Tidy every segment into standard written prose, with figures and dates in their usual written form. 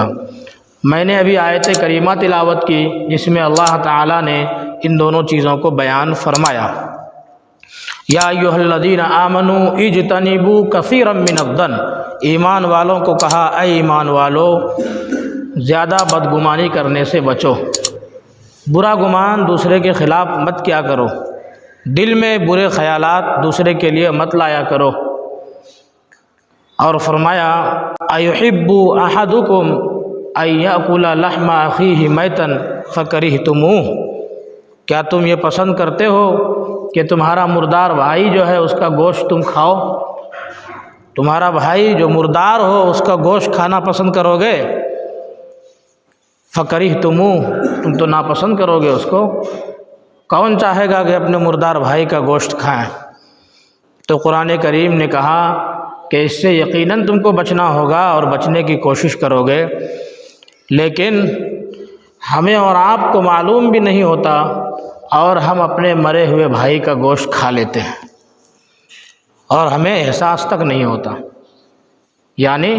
تھا۔ میں نے ابھی آیت کریمہ تلاوت کی جس میں اللہ تعالیٰ نے ان دونوں چیزوں کو بیان فرمایا۔ یا ایھا الذین آمنوا اجتنبوا کثیرا من الظن، ایمان والوں کو کہا اے ایمان والو زیادہ بدگمانی کرنے سے بچو، برا گمان دوسرے کے خلاف مت کیا کرو، دل میں برے خیالات دوسرے کے لیے مت لایا کرو۔ اور فرمایا ایحب احدکم ان یأکل لحم اخیہ میتا فکرہتموہ، کیا تم یہ پسند کرتے ہو کہ تمہارا مردار بھائی جو ہے اس کا گوشت تم کھاؤ؟ تمہارا بھائی جو مردار ہو اس کا گوشت کھانا پسند کرو گے؟ فکرہتموہ، تم تو ناپسند کرو گے اس کو۔ کون چاہے گا کہ اپنے مردار بھائی کا گوشت کھائیں؟ تو قرآن کریم نے کہا کہ اس سے یقیناً تم کو بچنا ہوگا اور بچنے کی کوشش کرو گے، لیکن ہمیں اور آپ کو معلوم بھی نہیں ہوتا اور ہم اپنے مرے ہوئے بھائی کا گوشت کھا لیتے ہیں اور ہمیں احساس تک نہیں ہوتا۔ یعنی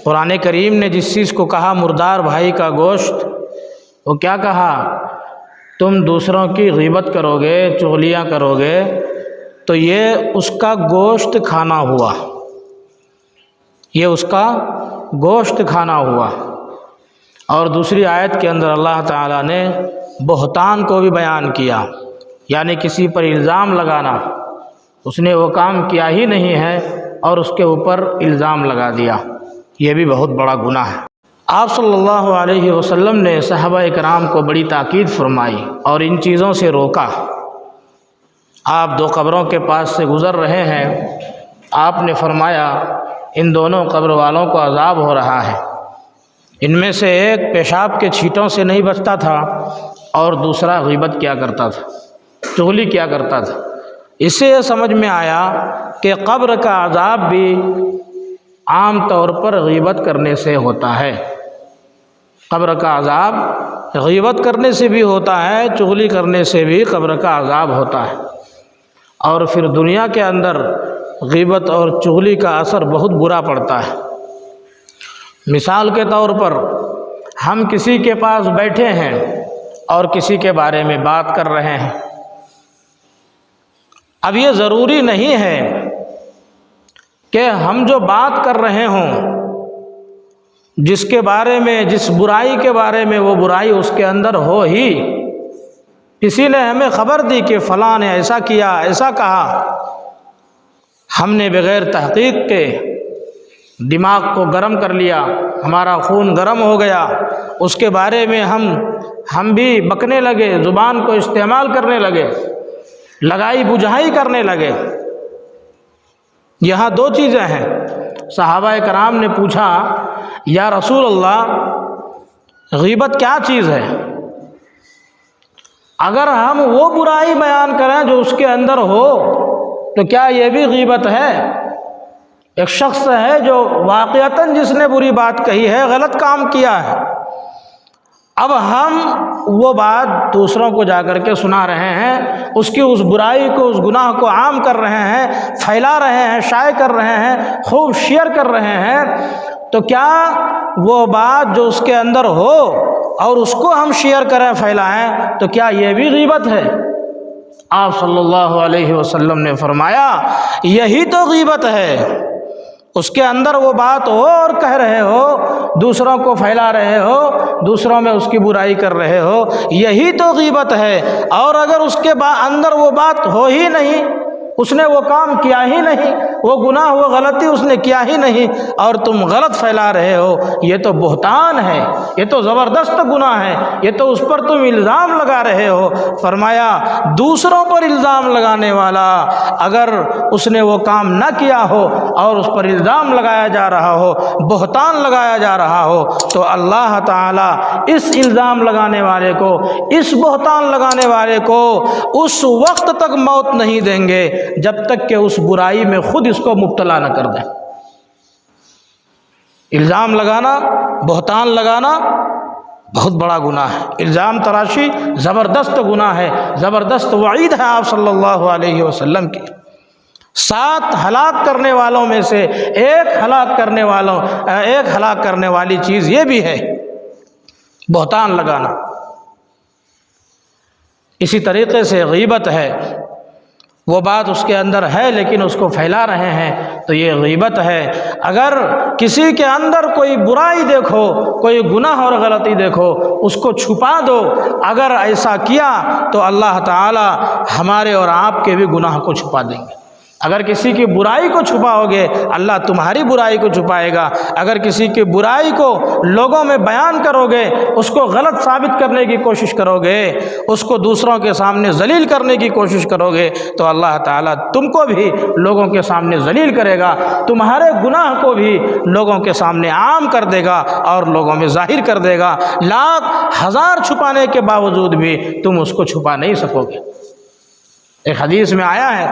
قرآن کریم نے جس چیز کو کہا مردار بھائی کا گوشت، وہ کیا کہا؟ تم دوسروں کی غیبت کرو گے، چغلیاں کرو گے تو یہ اس کا گوشت کھانا ہوا، یہ اس کا گوشت کھانا ہوا۔ اور دوسری آیت کے اندر اللہ تعالیٰ نے بہتان کو بھی بیان کیا، یعنی کسی پر الزام لگانا، اس نے وہ کام کیا ہی نہیں ہے اور اس کے اوپر الزام لگا دیا، یہ بھی بہت بڑا گناہ ہے۔ آپ صلی اللہ علیہ وسلم نے صحابہ کرام کو بڑی تاکید فرمائی اور ان چیزوں سے روکا۔ آپ دو قبروں کے پاس سے گزر رہے ہیں، آپ نے فرمایا ان دونوں قبر والوں کو عذاب ہو رہا ہے، ان میں سے ایک پیشاب کے چھینٹوں سے نہیں بچتا تھا اور دوسرا غیبت کیا کرتا تھا، چغلی کیا کرتا تھا۔ اس سے یہ سمجھ میں آیا کہ قبر کا عذاب بھی عام طور پر غیبت کرنے سے ہوتا ہے، قبر کا عذاب غیبت کرنے سے بھی ہوتا ہے، چغلی کرنے سے بھی قبر کا عذاب ہوتا ہے۔ اور پھر دنیا کے اندر غیبت اور چغلی کا اثر بہت برا پڑتا ہے۔ مثال کے طور پر ہم کسی کے پاس بیٹھے ہیں اور کسی کے بارے میں بات کر رہے ہیں، اب یہ ضروری نہیں ہے کہ ہم جو بات کر رہے ہوں جس کے بارے میں، جس برائی کے بارے میں وہ برائی اس کے اندر ہو ہی، کسی نے ہمیں خبر دی کہ فلاں نے ایسا کیا، ایسا کہا، ہم نے بغیر تحقیق کے دماغ کو گرم کر لیا، ہمارا خون گرم ہو گیا، اس کے بارے میں ہم بھی بکنے لگے، زبان کو استعمال کرنے لگے، لگائی بجھائی کرنے لگے۔ یہاں دو چیزیں ہیں۔ صحابہ کرام نے پوچھا یا رسول اللہ غیبت کیا چیز ہے؟ اگر ہم وہ برائی بیان کریں جو اس کے اندر ہو تو کیا یہ بھی غیبت ہے؟ ایک شخص ہے جو واقعتاً جس نے بری بات کہی ہے، غلط کام کیا ہے، اب ہم وہ بات دوسروں کو جا کر کے سنا رہے ہیں، اس کی اس برائی کو، اس گناہ کو عام کر رہے ہیں، پھیلا رہے ہیں، شائع کر رہے ہیں، خوب شیئر کر رہے ہیں، تو کیا وہ بات جو اس کے اندر ہو اور اس کو ہم شیئر کریں، پھیلائیں، تو کیا یہ بھی غیبت ہے؟ آپ صلی اللہ علیہ وسلم نے فرمایا یہی تو غیبت ہے، اس کے اندر وہ بات ہو اور کہہ رہے ہو، دوسروں کو پھیلا رہے ہو، دوسروں میں اس کی برائی کر رہے ہو، یہی تو غیبت ہے۔ اور اگر اس کے اندر وہ بات ہو ہی نہیں، اس نے وہ کام کیا ہی نہیں، وہ گناہ، وہ غلطی اس نے کیا ہی نہیں، اور تم غلط پھیلا رہے ہو، یہ تو بہتان ہے، یہ تو زبردست گناہ ہے، یہ تو اس پر تم الزام لگا رہے ہو۔ فرمایا دوسروں پر الزام لگانے والا اگر اس نے وہ کام نہ کیا ہو اور اس پر الزام لگایا جا رہا ہو، بہتان لگایا جا رہا ہو، تو اللہ تعالیٰ اس الزام لگانے والے کو، اس بہتان لگانے والے کو اس وقت تک موت نہیں دیں گے جب تک کہ اس برائی میں خود اس کو مبتلا نہ کر دیں۔ الزام لگانا، بہتان لگانا بہت بڑا گناہ ہے، الزام تراشی زبردست گناہ ہے، زبردست وعید ہے آپ صلی اللہ علیہ وسلم کی۔ 7 ہلاک کرنے والوں میں سے ایک ہلاک کرنے والی چیز یہ بھی ہے بہتان لگانا۔ اسی طریقے سے غیبت ہے، وہ بات اس کے اندر ہے لیکن اس کو پھیلا رہے ہیں تو یہ غیبت ہے۔ اگر کسی کے اندر کوئی برائی دیکھو، کوئی گناہ اور غلطی دیکھو، اس کو چھپا دو۔ اگر ایسا کیا تو اللہ تعالی ہمارے اور آپ کے بھی گناہ کو چھپا دیں گے۔ اگر کسی کی برائی کو چھپاؤ گے اللہ تمہاری برائی کو چھپائے گا۔ اگر کسی کی برائی کو لوگوں میں بیان کرو گے، اس کو غلط ثابت کرنے کی کوشش کرو گے، اس کو دوسروں کے سامنے ذلیل کرنے کی کوشش کرو گے تو اللہ تعالیٰ تم کو بھی لوگوں کے سامنے ذلیل کرے گا، تمہارے گناہ کو بھی لوگوں کے سامنے عام کر دے گا اور لوگوں میں ظاہر کر دے گا۔ لاکھ ہزار چھپانے کے باوجود بھی تم اس کو چھپا نہیں سکو گے۔ ایک حدیث میں آیا ہے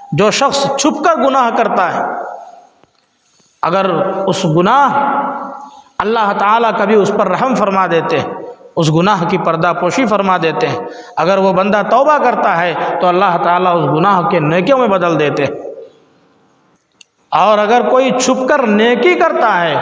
جو شخص چھپ کر گناہ کرتا ہے، اگر اس گناہ اللہ تعالیٰ کبھی اس پر رحم فرما دیتے ہیں، اس گناہ کی پردہ پوشی فرما دیتے ہیں۔ اگر وہ بندہ توبہ کرتا ہے تو اللہ تعالیٰ اس گناہ کے نیکیوں میں بدل دیتے ہیں، اور اگر کوئی چھپ کر نیکی کرتا ہے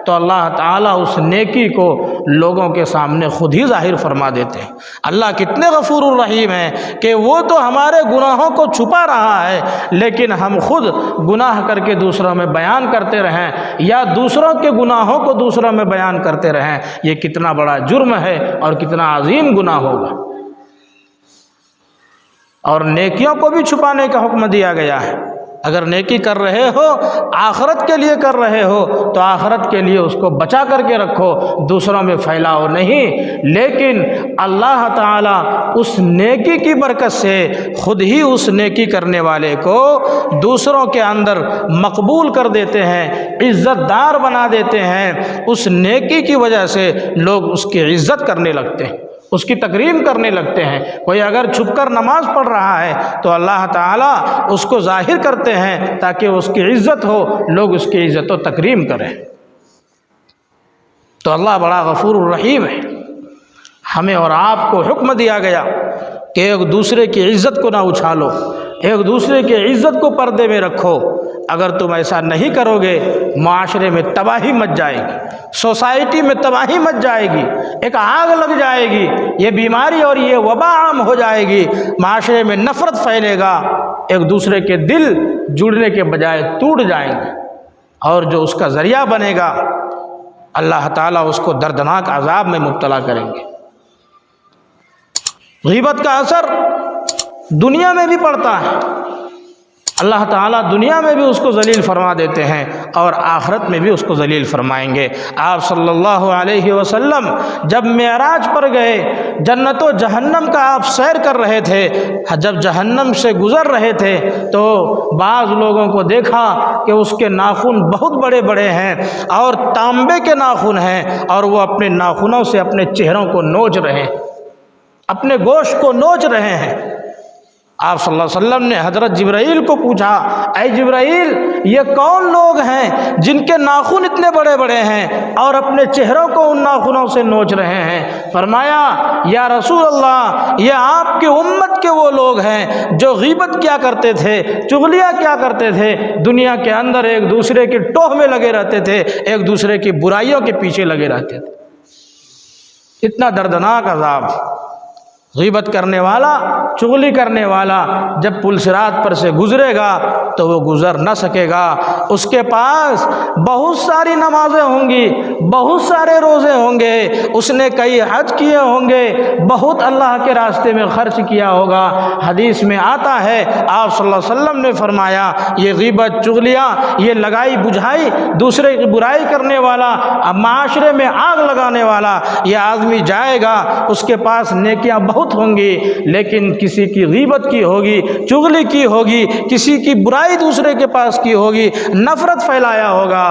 تو اللہ تعالیٰ اس نیکی کو لوگوں کے سامنے خود ہی ظاہر فرما دیتے ہیں۔ اللہ کتنے غفور الرحیم ہیں کہ وہ تو ہمارے گناہوں کو چھپا رہا ہے، لیکن ہم خود گناہ کر کے دوسروں میں بیان کرتے رہیں یا دوسروں کے گناہوں کو دوسروں میں بیان کرتے رہیں، یہ کتنا بڑا جرم ہے اور کتنا عظیم گناہ ہوگا۔ اور نیکیوں کو بھی چھپانے کا حکم دیا گیا ہے۔ اگر نیکی کر رہے ہو، آخرت کے لیے کر رہے ہو تو آخرت کے لیے اس کو بچا کر کے رکھو، دوسروں میں پھیلاؤ نہیں۔ لیکن اللہ تعالیٰ اس نیکی کی برکت سے خود ہی اس نیکی کرنے والے کو دوسروں کے اندر مقبول کر دیتے ہیں، عزت دار بنا دیتے ہیں۔ اس نیکی کی وجہ سے لوگ اس کی عزت کرنے لگتے ہیں، اس کی تکریم کرنے لگتے ہیں۔ کوئی اگر چھپ کر نماز پڑھ رہا ہے تو اللہ تعالیٰ اس کو ظاہر کرتے ہیں تاکہ اس کی عزت ہو، لوگ اس کی عزت و تکریم کریں۔ تو اللہ بڑا غفور الرحیم ہے۔ ہمیں اور آپ کو حکم دیا گیا کہ ایک دوسرے کی عزت کو نہ اچھالو، ایک دوسرے کی عزت کو پردے میں رکھو۔ اگر تم ایسا نہیں کرو گے معاشرے میں تباہی مچ جائے گی، سوسائٹی میں تباہی مچ جائے گی، ایک آگ لگ جائے گی، یہ بیماری اور یہ وبا عام ہو جائے گی، معاشرے میں نفرت پھیلے گا، ایک دوسرے کے دل جڑنے کے بجائے ٹوٹ جائیں گے، اور جو اس کا ذریعہ بنے گا اللہ تعالیٰ اس کو دردناک عذاب میں مبتلا کریں گے۔ غیبت کا اثر دنیا میں بھی پڑتا ہے، اللہ تعالیٰ دنیا میں بھی اس کو ذلیل فرما دیتے ہیں اور آخرت میں بھی اس کو ذلیل فرمائیں گے۔ آپ صلی اللہ علیہ وسلم جب معراج پر گئے، جنت و جہنم کا آپ سیر کر رہے تھے، جب جہنم سے گزر رہے تھے تو بعض لوگوں کو دیکھا کہ اس کے ناخن بہت بڑے بڑے ہیں اور تانبے کے ناخن ہیں، اور وہ اپنے ناخنوں سے اپنے چہروں کو نوچ رہے ہیں، اپنے گوشت کو نوچ رہے ہیں۔ آپ صلی اللہ علیہ وسلم نے حضرت جبرائیل کو پوچھا، اے جبرائیل یہ کون لوگ ہیں جن کے ناخن اتنے بڑے بڑے ہیں اور اپنے چہروں کو ان ناخنوں سے نوچ رہے ہیں؟ فرمایا یا رسول اللہ یہ آپ کی امت کے وہ لوگ ہیں جو غیبت کیا کرتے تھے، چغلیاں کیا کرتے تھے، دنیا کے اندر ایک دوسرے کی ٹوہ میں لگے رہتے تھے، ایک دوسرے کی برائیوں کے پیچھے لگے رہتے تھے۔ اتنا دردناک عذاب۔ غیبت کرنے والا، چغلی کرنے والا جب پل صراط پر سے گزرے گا تو وہ گزر نہ سکے گا۔ اس کے پاس بہت ساری نمازیں ہوں گی، بہت سارے روزے ہوں گے، اس نے کئی حج کیے ہوں گے، بہت اللہ کے راستے میں خرچ کیا ہوگا۔ حدیث میں آتا ہے آپ صلی اللہ علیہ وسلم نے فرمایا یہ غیبت، چغلیاں، یہ لگائی بجھائی، دوسرے کی برائی کرنے والا، معاشرے میں آگ لگانے والا یہ آدمی جائے گا، اس کے پاس نیکیاں بہت ہوں گی، لیکن کسی کی غیبت کی ہوگی، چغلی کی ہوگی، کسی کی برائی دوسرے کے پاس کی ہوگی، نفرت پھیلایا ہوگا،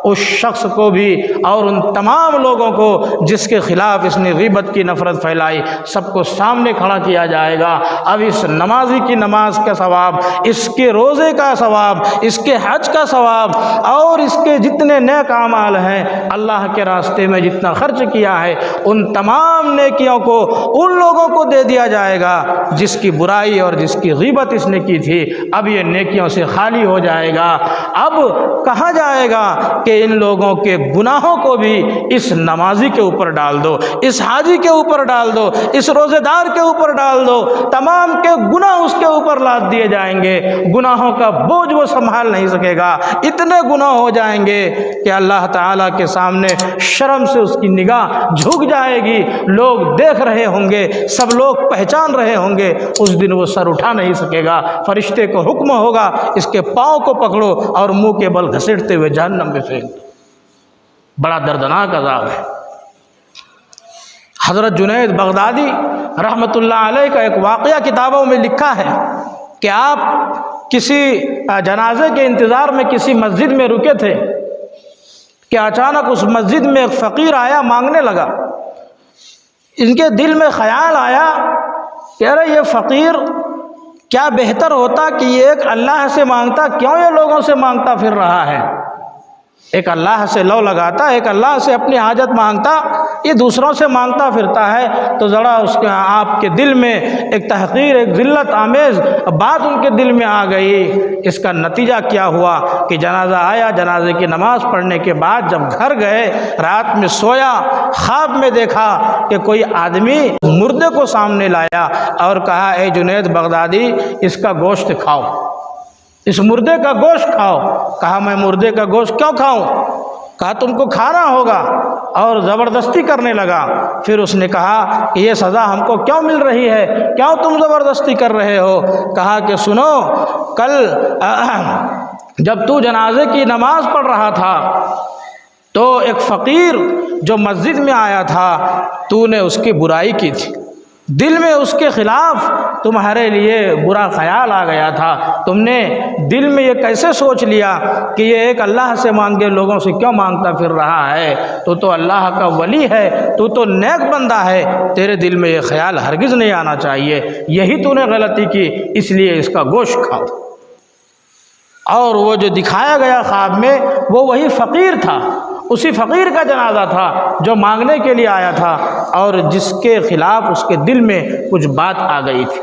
اس شخص کو بھی اور ان تمام لوگوں کو جس کے خلاف اس نے غیبت کی نفرت پھیلائی، سب کو سامنے کھڑا کیا جائے گا۔ اب اس نمازی کی نماز کا ثواب، اس کے روزے کا ثواب، اس کے حج کا ثواب اور اس کے جتنے نیک اعمال ہیں، اللہ کے راستے میں جتنا خرچ کیا ہے، ان تمام نیکیوں کو ان لوگوں کو دے دیا جائے گا جس کی برائی اور جس کی غیبت اس نے کی تھی۔ اب یہ نیکیوں سے خالی ہو جائے گا۔ اب کہا جائے گا کہ ان لوگوں کے گناہوں کو بھی اس نمازی کے اوپر ڈال دو، اس حاجی کے اوپر ڈال دو، اس روزے دار کے اوپر ڈال دو، تمام کے گناہ اس کے اوپر لاد دیے جائیں گے۔ گناہوں کا بوجھ وہ سنبھال نہیں سکے گا، اتنے گناہ ہو جائیں گے کہ اللہ تعالیٰ کے سامنے شرم سے اس کی نگاہ جھک جائے گی، لوگ دیکھ رہے ہوں گے، سب لوگ پہچان رہے ہوں گے، اس دن وہ سر اٹھا نہیں سکے گا۔ فرشتے کو حکم ہوگا اس کے پاؤں کو پکڑو اور منہ کے بل گھسیٹتے ہوئے جہنم میں پھینک دو۔ بڑا دردناک عذاب ہے۔ حضرت جنید بغدادی رحمۃ اللہ علیہ کا ایک واقعہ کتابوں میں لکھا ہے کہ آپ کسی جنازے کے انتظار میں کسی مسجد میں رکے تھے کہ اچانک اس مسجد میں ایک فقیر آیا، مانگنے لگا۔ ان کے دل میں خیال آیا کہ ارے یہ فقیر کیا بہتر ہوتا کہ یہ ایک اللہ سے مانگتا، کیوں یہ لوگوں سے مانگتا پھر رہا ہے؟ ایک اللہ سے لو لگاتا، ایک اللہ سے اپنی حاجت مانگتا، یہ دوسروں سے مانگتا پھرتا ہے۔ تو ذرا اس کے آپ کے دل میں ایک تحقیر، ایک ذلت آمیز بات ان کے دل میں آ گئی۔ اس کا نتیجہ کیا ہوا کہ جنازہ آیا، جنازے کی نماز پڑھنے کے بعد جب گھر گئے، رات میں سویا، خواب میں دیکھا کہ کوئی آدمی مردے کو سامنے لایا اور کہا اے جنید بغدادی اس کا گوشت کھاؤ، اس مردے کا گوشت کھاؤ۔ کہا میں مردے کا گوشت کیوں کھاؤں؟ کہا تم کو کھانا ہوگا، اور زبردستی کرنے لگا۔ پھر اس نے کہا کہ یہ سزا ہم کو کیوں مل رہی ہے، کیوں تم زبردستی کر رہے ہو؟ کہا کہ سنو، کل جب تو جنازے کی نماز پڑھ رہا تھا تو ایک فقیر جو مسجد میں آیا تھا، تو نے اس کی برائی کی تھی، دل میں اس کے خلاف تمہارے لیے برا خیال آ گیا تھا، تم نے دل میں یہ کیسے سوچ لیا کہ یہ ایک اللہ سے مانگے لوگوں سے کیوں مانگتا پھر رہا ہے؟ تو اللہ کا ولی ہے، تو نیک بندہ ہے، تیرے دل میں یہ خیال ہرگز نہیں آنا چاہیے، یہی تو نے غلطی کی، اس لیے اس کا گوشت کھاؤ۔ اور وہ جو دکھایا گیا خواب میں وہ وہی فقیر تھا، اسی فقیر کا جنازہ تھا جو مانگنے کے لیے آیا تھا، اور جس کے خلاف اس کے دل میں کچھ بات آ گئی تھی،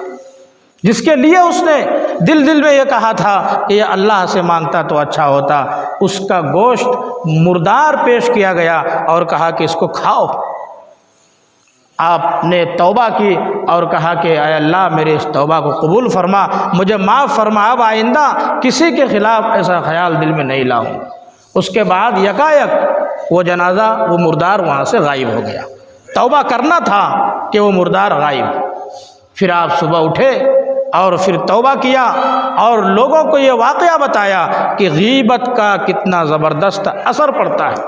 جس کے لیے اس نے دل میں یہ کہا تھا کہ یہ اللہ سے مانگتا تو اچھا ہوتا۔ اس کا گوشت مردار پیش کیا گیا اور کہا کہ اس کو کھاؤ۔ آپ نے توبہ کی اور کہا کہ اے اللہ میرے اس توبہ کو قبول فرما، مجھے معاف فرما، اب آئندہ کسی کے خلاف ایسا خیال دل میں نہیں لاؤں۔ اس کے بعد یکایک وہ جنازہ، وہ مردار وہاں سے غائب ہو گیا۔ توبہ کرنا تھا کہ وہ مردار غائب۔ پھر آپ صبح اٹھے اور پھر توبہ کیا اور لوگوں کو یہ واقعہ بتایا کہ غیبت کا کتنا زبردست اثر پڑتا ہے۔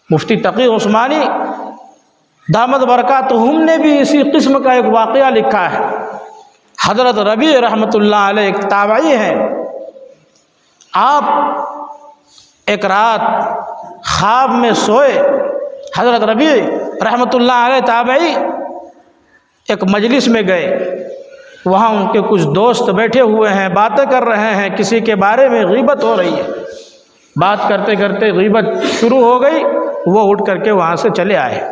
مفتی تقی عثمانی دامت برکاتہم نے بھی اسی قسم کا ایک واقعہ لکھا ہے۔ حضرت ربیع رحمۃ اللہ علیہ ایک تابعی ہیں، آپ ایک رات خواب میں سوئے۔ حضرت ربیع رحمۃ اللہ علیہ تابعی ایک مجلس میں گئے، وہاں ان کے کچھ دوست بیٹھے ہوئے ہیں، باتیں کر رہے ہیں، کسی کے بارے میں غیبت ہو رہی ہے۔ بات کرتے کرتے غیبت شروع ہو گئی، وہ اٹھ کر کے وہاں سے چلے آئے۔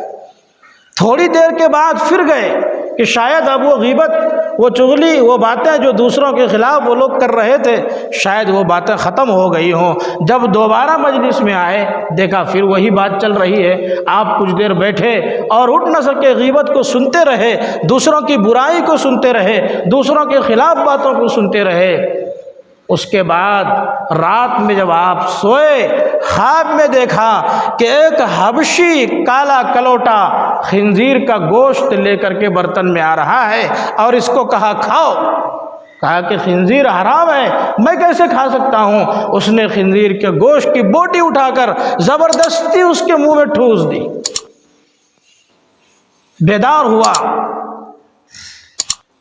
تھوڑی دیر کے بعد پھر گئے کہ شاید اب وہ غیبت، وہ چغلی، وہ باتیں جو دوسروں کے خلاف وہ لوگ کر رہے تھے، شاید وہ باتیں ختم ہو گئی ہوں۔ جب دوبارہ مجلس میں آئے، دیکھا پھر وہی بات چل رہی ہے۔ آپ کچھ دیر بیٹھے اور اٹھ نہ سکے، غیبت کو سنتے رہے، دوسروں کی برائی کو سنتے رہے، دوسروں کے خلاف باتوں کو سنتے رہے۔ اس کے بعد رات میں جب آپ سوئے، خواب میں دیکھا کہ ایک حبشی کالا کلوٹا خنزیر کا گوشت لے کر کے برتن میں آ رہا ہے اور اس کو کہا کھاؤ۔ کہا کہ خنزیر حرام ہے، میں کیسے کھا سکتا ہوں؟ اس نے خنزیر کے گوشت کی بوٹی اٹھا کر زبردستی اس کے منہ میں ٹھوس دی۔ بیدار ہوا،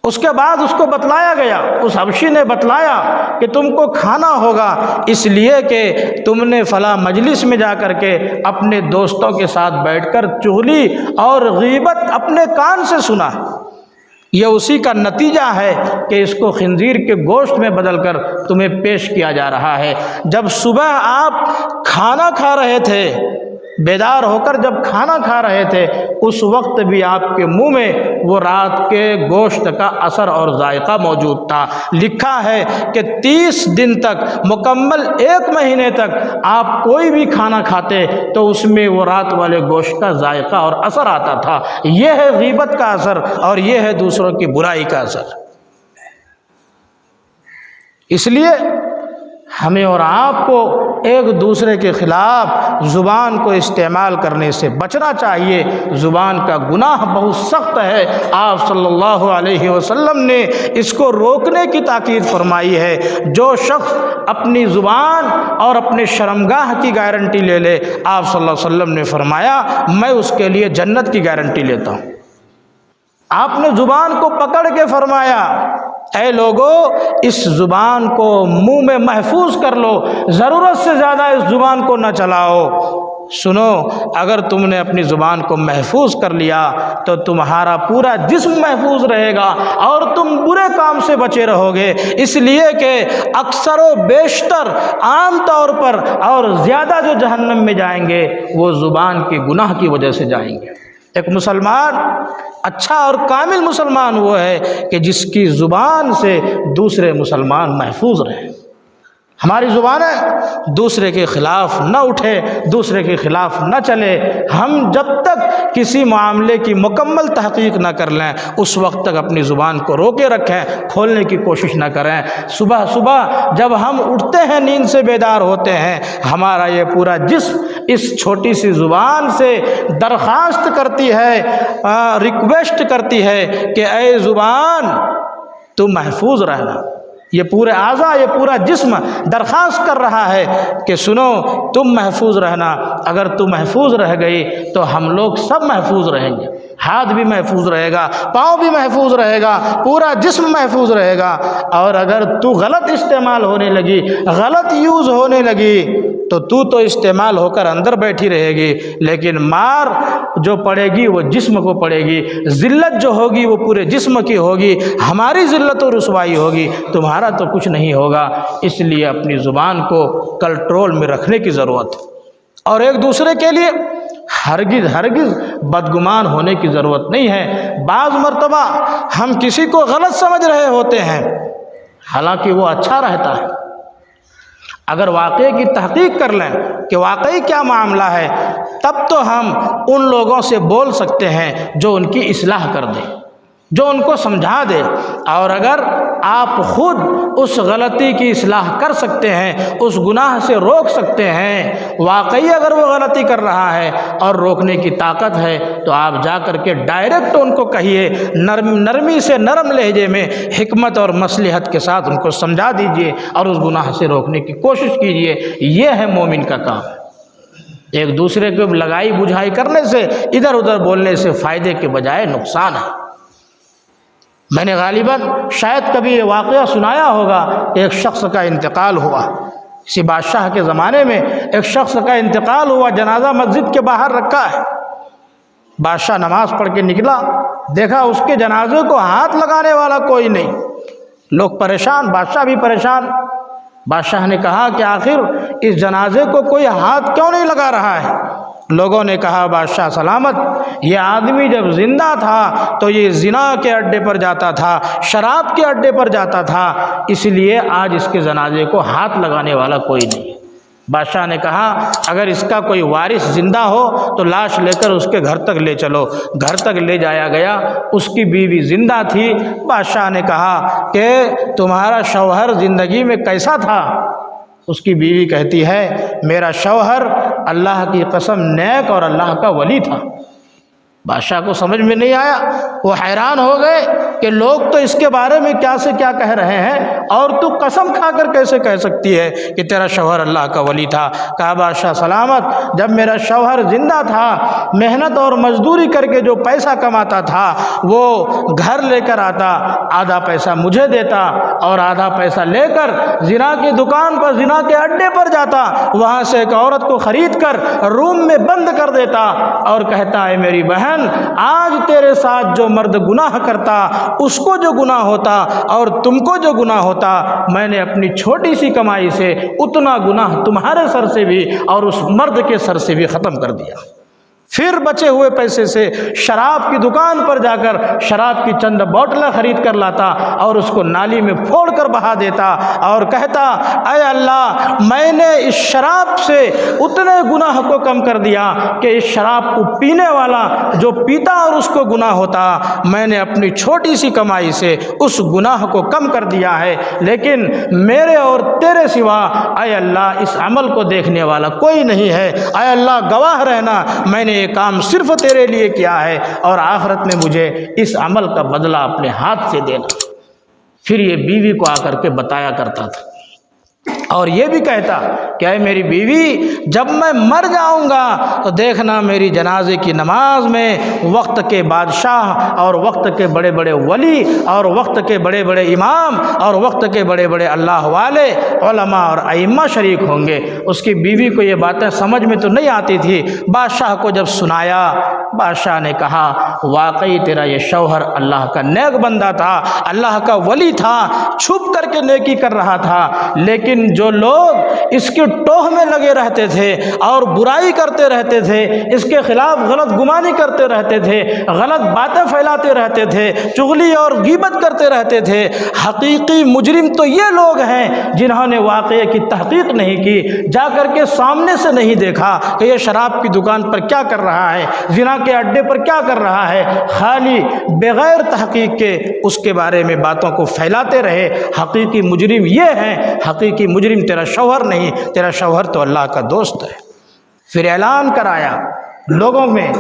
اس کے بعد اس کو بتلایا گیا، اس حبشی نے بتلایا کہ تم کو کھانا ہوگا اس لیے کہ تم نے فلاں مجلس میں جا کر کے اپنے دوستوں کے ساتھ بیٹھ کر چغلی اور غیبت اپنے کان سے سنا۔ یہ اسی کا نتیجہ ہے کہ اس کو خنزیر کے گوشت میں بدل کر تمہیں پیش کیا جا رہا ہے۔ جب صبح آپ کھانا کھا رہے تھے، بیدار ہو کر جب کھانا کھا رہے تھے، اس وقت بھی آپ کے منہ میں وہ رات کے گوشت کا اثر اور ذائقہ موجود تھا۔ لکھا ہے کہ 30 دن تک، مکمل 1 مہینے تک آپ کوئی بھی کھانا کھاتے تو اس میں وہ رات والے گوشت کا ذائقہ اور اثر آتا تھا۔ یہ ہے غیبت کا اثر اور یہ ہے دوسروں کی برائی کا اثر۔ اس لیے ہمیں اور آپ کو ایک دوسرے کے خلاف زبان کو استعمال کرنے سے بچنا چاہیے۔ زبان کا گناہ بہت سخت ہے، آپ صلی اللہ علیہ وسلم نے اس کو روکنے کی تاکید فرمائی ہے۔ جو شخص اپنی زبان اور اپنے شرمگاہ کی گارنٹی لے لے، آپ صلی اللہ علیہ وسلم نے فرمایا میں اس کے لیے جنت کی گارنٹی لیتا ہوں۔ آپ نے زبان کو پکڑ کے فرمایا اے لوگو اس زبان کو منہ میں محفوظ کر لو، ضرورت سے زیادہ اس زبان کو نہ چلاؤ۔ سنو، اگر تم نے اپنی زبان کو محفوظ کر لیا تو تمہارا پورا جسم محفوظ رہے گا اور تم برے کام سے بچے رہو گے۔ اس لیے کہ اکثر و بیشتر عام طور پر اور زیادہ جو جہنم میں جائیں گے وہ زبان کے گناہ کی وجہ سے جائیں گے۔ ایک مسلمان، اچھا اور کامل مسلمان وہ ہے کہ جس کی زبان سے دوسرے مسلمان محفوظ رہیں۔ ہماری زبانیں دوسرے کے خلاف نہ اٹھے، دوسرے کے خلاف نہ چلے۔ ہم جب تک کسی معاملے کی مکمل تحقیق نہ کر لیں اس وقت تک اپنی زبان کو روکے رکھیں، کھولنے کی کوشش نہ کریں۔ صبح صبح جب ہم اٹھتے ہیں، نیند سے بیدار ہوتے ہیں، ہمارا یہ پورا جسم اس چھوٹی سی زبان سے درخواست کرتی ہے، ریکویسٹ کرتی ہے کہ اے زبان تو محفوظ رہنا۔ یہ پورے اعضاء، یہ پورا جسم درخواست کر رہا ہے کہ سنو تم محفوظ رہنا۔ اگر تم محفوظ رہ گئی تو ہم لوگ سب محفوظ رہیں گے، ہاتھ بھی محفوظ رہے گا، پاؤں بھی محفوظ رہے گا، پورا جسم محفوظ رہے گا۔ اور اگر تو غلط استعمال ہونے لگی، غلط یوز ہونے لگی تو استعمال ہو کر اندر بیٹھی رہے گی، لیکن مار جو پڑے گی وہ جسم کو پڑے گی، ذلت جو ہوگی وہ پورے جسم کی ہوگی، ہماری ذلت و رسوائی ہوگی، تمہارا تو کچھ نہیں ہوگا۔ اس لیے اپنی زبان کو کنٹرول میں رکھنے کی ضرورت ہے اور ایک دوسرے کے لیے ہرگز بدگمان ہونے کی ضرورت نہیں ہے۔ بعض مرتبہ ہم کسی کو غلط سمجھ رہے ہوتے ہیں حالانکہ وہ اچھا رہتا ہے۔ اگر واقعے کی تحقیق کر لیں کہ واقعی کیا معاملہ ہے، تب تو ہم ان لوگوں سے بول سکتے ہیں جو ان کی اصلاح کر دیں، جو ان کو سمجھا دے۔ اور اگر آپ خود اس غلطی کی اصلاح کر سکتے ہیں، اس گناہ سے روک سکتے ہیں، واقعی اگر وہ غلطی کر رہا ہے اور روکنے کی طاقت ہے تو آپ جا کر کے ڈائریکٹ ان کو کہیے، نرمی سے، نرم لہجے میں، حکمت اور مصلحت کے ساتھ ان کو سمجھا دیجئے اور اس گناہ سے روکنے کی کوشش کیجئے۔ یہ ہے مومن کا کام۔ ایک دوسرے کو لگائی بجھائی کرنے سے، ادھر ادھر بولنے سے فائدے کے بجائے نقصان ہے۔ میں نے غالباً شاید کبھی یہ واقعہ سنایا ہوگا کہ ایک شخص کا انتقال ہوا۔ اسی بادشاہ کے زمانے میں ایک شخص کا انتقال ہوا، جنازہ مسجد کے باہر رکھا ہے۔ بادشاہ نماز پڑھ کے نکلا، دیکھا اس کے جنازے کو ہاتھ لگانے والا کوئی نہیں۔ لوگ پریشان، بادشاہ بھی پریشان۔ بادشاہ نے کہا کہ آخر اس جنازے کو کوئی ہاتھ کیوں نہیں لگا رہا ہے؟ لوگوں نے کہا بادشاہ سلامت، یہ آدمی جب زندہ تھا تو یہ زنا کے اڈے پر جاتا تھا، شراب کے اڈے پر جاتا تھا، اس لیے آج اس کے جنازے کو ہاتھ لگانے والا کوئی نہیں۔ بادشاہ نے کہا اگر اس کا کوئی وارث زندہ ہو تو لاش لے کر اس کے گھر تک لے چلو۔ گھر تک لے جایا گیا، اس کی بیوی زندہ تھی۔ بادشاہ نے کہا کہ تمہارا شوہر زندگی میں کیسا تھا؟ اس کی بیوی کہتی ہے میرا شوہر اللہ کی قسم نیک اور اللہ کا ولی تھا۔ بادشاہ کو سمجھ میں نہیں آیا، وہ حیران ہو گئے کہ لوگ تو اس کے بارے میں کیا سے کیا کہہ رہے ہیں اور تو قسم کھا کر کیسے کہہ سکتی ہے کہ تیرا شوہر اللہ کا ولی تھا؟ کہا بادشاہ سلامت، جب میرا شوہر زندہ تھا، محنت اور مزدوری کر کے جو پیسہ کماتا تھا وہ گھر لے کر آتا، آدھا پیسہ مجھے دیتا اور آدھا پیسہ لے کر زنا کی دکان پر، زنا کے اڈے پر جاتا، وہاں سے ایک عورت کو خرید کر روم میں بند کر دیتا اور کہتا ہے میری بہن آج تیرے ساتھ جو مرد گناہ کرتا اس کو جو گناہ ہوتا اور تم کو جو گناہ ہوتا، میں نے اپنی چھوٹی سی کمائی سے اتنا گناہ تمہارے سر سے بھی اور اس مرد کے سر سے بھی ختم کر دیا۔ پھر بچے ہوئے پیسے سے شراب کی دکان پر جا کر شراب کی چند بوتلیں خرید کر لاتا اور اس کو نالی میں پھوڑ کر بہا دیتا اور کہتا اے اللہ میں نے اس شراب سے اتنے گناہ کو کم کر دیا کہ اس شراب کو پینے والا جو پیتا اور اس کو گناہ ہوتا، میں نے اپنی چھوٹی سی کمائی سے اس گناہ کو کم کر دیا ہے، لیکن میرے اور تیرے سوا اے اللہ اس عمل کو دیکھنے والا کوئی نہیں ہے، اے اللہ گواہ رہنا میں نے یہ کام صرف تیرے لیے کیا ہے اور آخرت میں مجھے اس عمل کا بدلہ اپنے ہاتھ سے دینا۔ پھر یہ بیوی کو آ کر کے بتایا کرتا تھا اور یہ بھی کہتا کہ اے میری بیوی جب میں مر جاؤں گا تو دیکھنا میری جنازے کی نماز میں وقت کے بادشاہ اور وقت کے بڑے بڑے ولی اور وقت کے بڑے بڑے امام اور وقت کے بڑے بڑے اللہ والے علماء اور ائمہ شریک ہوں گے۔ اس کی بیوی کو یہ باتیں سمجھ میں تو نہیں آتی تھی، بادشاہ کو جب سنایا بادشاہ نے کہا واقعی تیرا یہ شوہر اللہ کا نیک بندہ تھا، اللہ کا ولی تھا، چھپ کر کے نیکی کر رہا تھا، لیکن جو لوگ اس کے ٹوہ میں لگے رہتے تھے اور برائی کرتے رہتے تھے، اس کے خلاف غلط گمانی کرتے رہتے تھے، غلط باتیں پھیلاتے رہتے تھے، چغلی اور غیبت کرتے رہتے تھے، حقیقی مجرم تو یہ لوگ ہیں جنہوں نے واقعے کی تحقیق نہیں کی، جا کر کے سامنے سے نہیں دیکھا کہ یہ شراب کی دکان پر کیا کر رہا ہے، زنا کے اڈے پر کیا کر رہا ہے، خالی بغیر تحقیق کے اس کے بارے میں باتوں کو پھیلاتے رہے۔ حقیقی مجرم یہ ہیں، حقیقی مجرم تیرا شوہر نہیں، تیرا شوہر تو اللہ کا دوست ہے۔ پھر اعلان کرایا لوگوں میں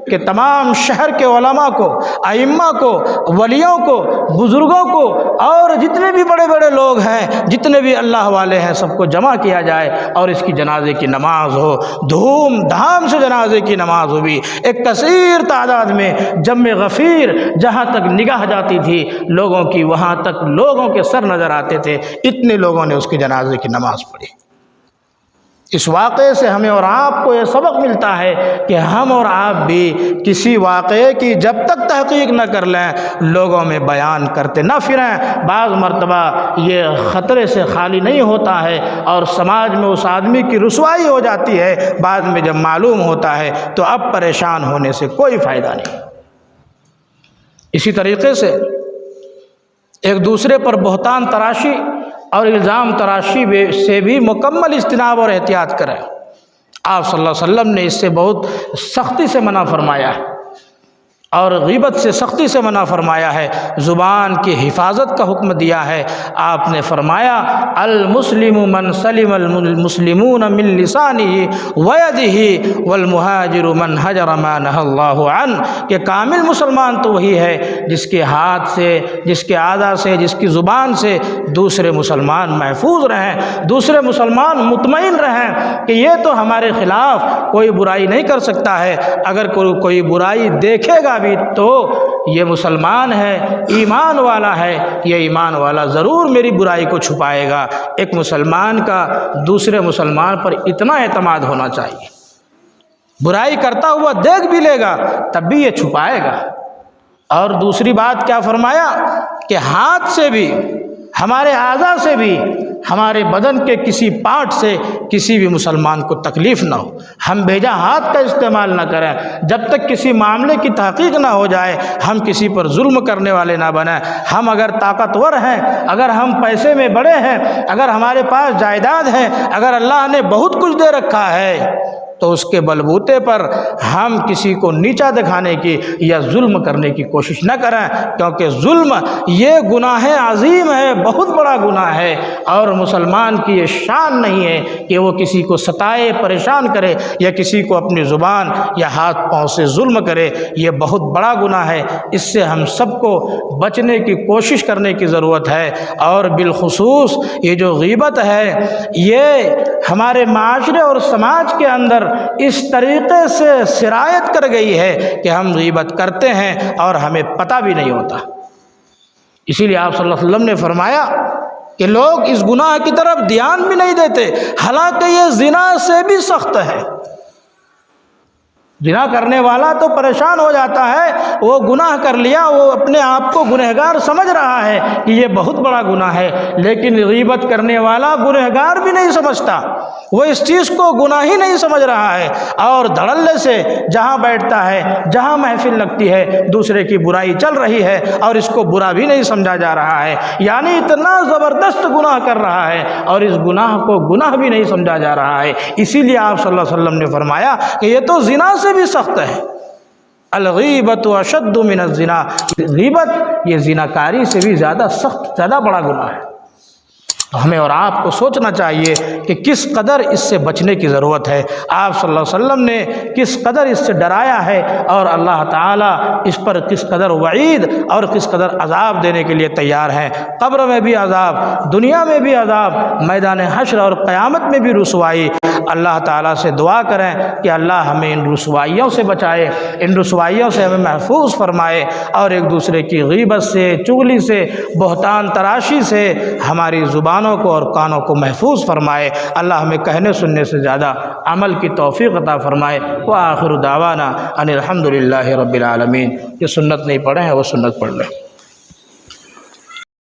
کہ تمام شہر کے علماء کو، ائمہ کو، ولیوں کو، بزرگوں کو اور جتنے بھی بڑے بڑے لوگ ہیں، جتنے بھی اللہ والے ہیں، سب کو جمع کیا جائے اور اس کی جنازے کی نماز ہو۔ دھوم دھام سے جنازے کی نماز ہوئی، ایک کثیر تعداد میں جم غفیر، جہاں تک نگاہ جاتی تھی لوگوں کی وہاں تک لوگوں کے سر نظر آتے تھے، اتنے لوگوں نے اس کی جنازے کی نماز پڑھی۔ اس واقعے سے ہمیں اور آپ کو یہ سبق ملتا ہے کہ ہم اور آپ بھی کسی واقعے کی جب تک تحقیق نہ کر لیں لوگوں میں بیان کرتے نہ پھریں۔ بعض مرتبہ یہ خطرے سے خالی نہیں ہوتا ہے اور سماج میں اس آدمی کی رسوائی ہو جاتی ہے، بعد میں جب معلوم ہوتا ہے تو اب پریشان ہونے سے کوئی فائدہ نہیں۔ اسی طریقے سے ایک دوسرے پر بہتان تراشی اور الزام تراشی سے بھی مکمل اجتناب اور احتیاط کریں۔ آپ صلی اللہ علیہ وسلم نے اس سے بہت سختی سے منع فرمایا ہے اور غیبت سے سختی سے منع فرمایا ہے، زبان کی حفاظت کا حکم دیا ہے۔ آپ نے فرمایا المسلم من سلم المسلمون من لسانه ويده والمهاجر من هجر ما نهى الله عنه، کہ کامل مسلمان تو وہی ہے جس کے ہاتھ سے، جس کے اعضاء سے، جس کی زبان سے دوسرے مسلمان محفوظ رہیں، دوسرے مسلمان مطمئن رہیں کہ یہ تو ہمارے خلاف کوئی برائی نہیں کر سکتا ہے، اگر کوئی برائی دیکھے گا بھی تو یہ مسلمان ہے، ایمان والا ہے، یہ ایمان والا ضرور میری برائی کو چھپائے گا۔ ایک مسلمان کا دوسرے مسلمان پر اتنا اعتماد ہونا چاہیے، برائی کرتا ہوا دیکھ بھی لے گا تب بھی یہ چھپائے گا۔ اور دوسری بات کیا فرمایا کہ ہاتھ سے بھی، ہمارے اعضاء سے بھی، ہمارے بدن کے کسی پارٹ سے کسی بھی مسلمان کو تکلیف نہ ہو، ہم بھیجا ہاتھ کا استعمال نہ کریں۔ جب تک کسی معاملے کی تحقیق نہ ہو جائے ہم کسی پر ظلم کرنے والے نہ بنیں۔ ہم اگر طاقتور ہیں، اگر ہم پیسے میں بڑے ہیں، اگر ہمارے پاس جائیداد ہے، اگر اللہ نے بہت کچھ دے رکھا ہے تو اس کے بلبوتے پر ہم کسی کو نیچا دکھانے کی یا ظلم کرنے کی کوشش نہ کریں، کیونکہ ظلم یہ گناہ عظیم ہے، بہت بڑا گناہ ہے، اور مسلمان کی یہ شان نہیں ہے کہ وہ کسی کو ستائے، پریشان کرے، یا کسی کو اپنی زبان یا ہاتھ پاؤں سے ظلم کرے۔ یہ بہت بڑا گناہ ہے، اس سے ہم سب کو بچنے کی کوشش کرنے کی ضرورت ہے۔ اور بالخصوص یہ جو غیبت ہے، یہ ہمارے معاشرے اور سماج کے اندر اس طریقے سے سرایت کر گئی ہے کہ ہم غیبت کرتے ہیں اور ہمیں پتہ بھی نہیں ہوتا۔ اسی لیے آپ صلی اللہ علیہ وسلم نے فرمایا کہ لوگ اس گناہ کی طرف دھیان بھی نہیں دیتے، حالانکہ یہ زنا سے بھی سخت ہے۔ زنا کرنے والا تو پریشان ہو جاتا ہے، وہ گناہ کر لیا، وہ اپنے آپ کو گنہگار سمجھ رہا ہے کہ یہ بہت بڑا گناہ ہے، لیکن غیبت کرنے والا گنہگار بھی نہیں سمجھتا، وہ اس چیز کو گناہ ہی نہیں سمجھ رہا ہے، اور دھڑلے سے جہاں بیٹھتا ہے، جہاں محفل لگتی ہے، دوسرے کی برائی چل رہی ہے اور اس کو برا بھی نہیں سمجھا جا رہا ہے، یعنی اتنا زبردست گناہ کر رہا ہے اور اس گناہ کو گناہ بھی نہیں سمجھا جا رہا ہے۔ اسی لیے آپ صلی اللہ علیہ وسلم نے فرمایا کہ یہ تو زنا سے بھی سخت ہے۔ الغیبت اشد من الزنا، غیبت یہ زناکاری سے بھی زیادہ سخت، زیادہ بڑا گناہ ہے۔ تو ہمیں اور آپ کو سوچنا چاہیے کہ کس قدر اس سے بچنے کی ضرورت ہے۔ آپ صلی اللہ علیہ وسلم نے کس قدر اس سے ڈرایا ہے، اور اللہ تعالیٰ اس پر کس قدر وعید اور کس قدر عذاب دینے کے لیے تیار ہیں۔ قبر میں بھی عذاب، دنیا میں بھی عذاب، میدان حشر اور قیامت میں بھی رسوائی۔ اللہ تعالیٰ سے دعا کریں کہ اللہ ہمیں ان رسوائیوں سے بچائے، ان رسوائیوں سے ہمیں محفوظ فرمائے، اور ایک دوسرے کی غیبت سے، چغلی سے، بہتان تراشی سے ہماری زبانوں کو اور کانوں کو محفوظ فرمائے۔ اللہ ہمیں کہنے سننے سے زیادہ عمل کی توفیق عطا فرمائے۔ وآخر دعوانا ان الحمد للہ رب العالمین۔ یہ سنت نہیں پڑھے ہیں وہ سنت پڑھ لیں۔